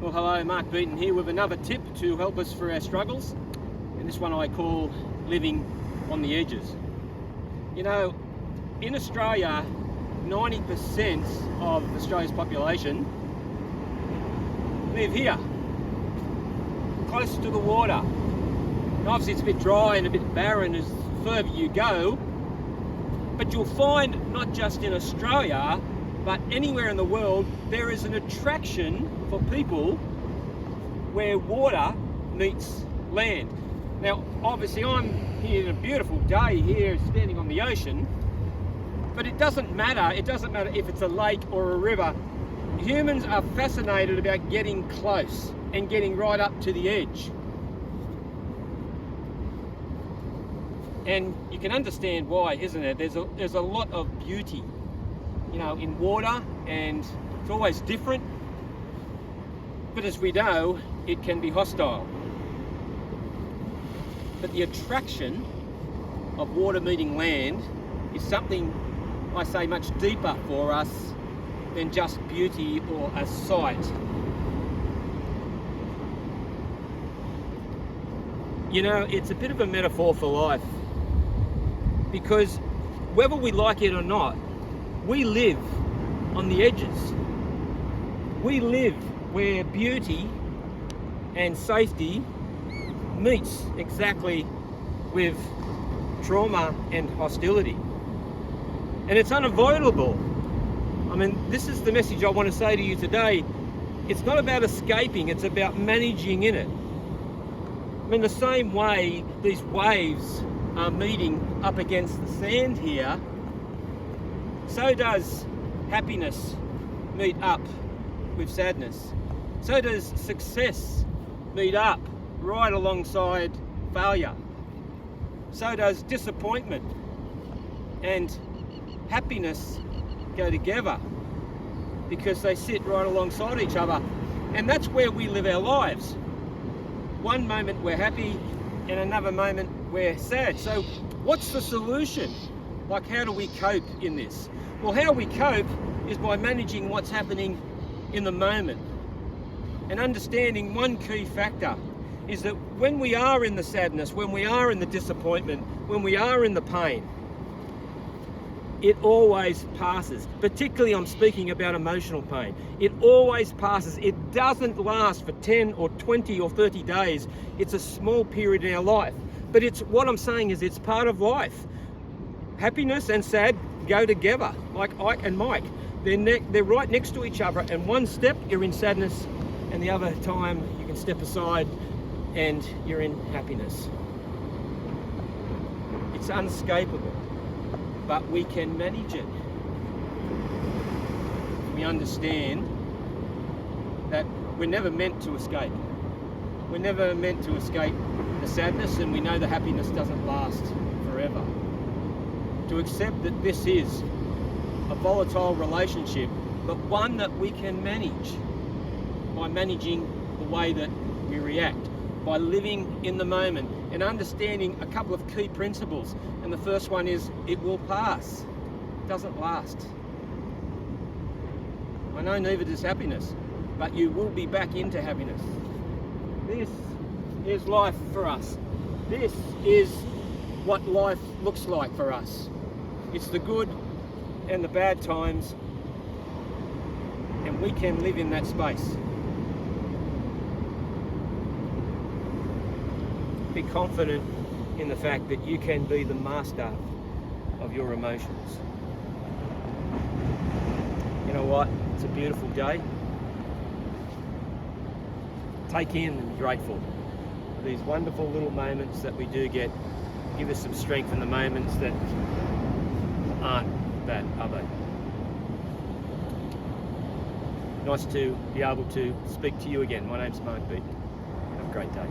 Well, hello, Mark Beaton here with another tip to help us through our struggles, and this one I call living on the edges. You know, in Australia, 90% of Australia's population live here, close to the water. And obviously it's a bit dry and a bit barren as further you go, but you'll find not just in Australia, but anywhere in the world, there is an attraction for people where water meets land. Now, obviously I'm here in a beautiful day here, standing on the ocean, but it doesn't matter if it's a lake or a river. Humans are fascinated about getting close and getting right up to the edge. And you can understand why, isn't it? There's a lot of beauty, you know, in water, and it's always different. But as we know, it can be hostile. But the attraction of water meeting land is something, I say, much deeper for us than just beauty or a sight. You know, it's a bit of a metaphor for life, because whether we like it or not, we live on the edges. We live where beauty and safety meets exactly with trauma and hostility. And it's unavoidable. I mean, this is the message I want to say to you today. It's not about escaping, it's about managing in it. I mean, the same way these waves are meeting up against the sand here, so does happiness meet up with sadness. So does success meet up right alongside failure. So does disappointment and happiness go together, because they sit right alongside each other. And that's where we live our lives. One moment we're happy and another moment we're sad. So what's the solution? Like, how do we cope in this? Well, how we cope is by managing what's happening in the moment, and understanding one key factor is that when we are in the sadness, when we are in the disappointment, when we are in the pain, it always passes. Particularly I'm speaking about emotional pain. It always passes. It doesn't last for 10 or 20 or 30 days. It's a small period in our life. But what I'm saying is it's part of life. Happiness and sad go together, like Ike and Mike. They're right next to each other, and one step you're in sadness, and the other time you can step aside and you're in happiness. It's unescapable, but we can manage it. We understand that we're never meant to escape. We're never meant to escape the sadness, and we know the happiness doesn't last forever. To accept that this is a volatile relationship, but one that we can manage by managing the way that we react, by living in the moment and understanding a couple of key principles. And the first one is, it will pass. It doesn't last. I know neither does happiness, but you will be back into happiness. This is life for us. This is what life looks like for us. It's the good and the bad times, and we can live in that space. Be confident in the fact that you can be the master of your emotions. You know what? It's a beautiful day. Take in and be grateful for these wonderful little moments that we do get. Give us some strength in the moments that aren't that, are they? Nice to be able to speak to you again. My name's Mark Beaton. Have a great day.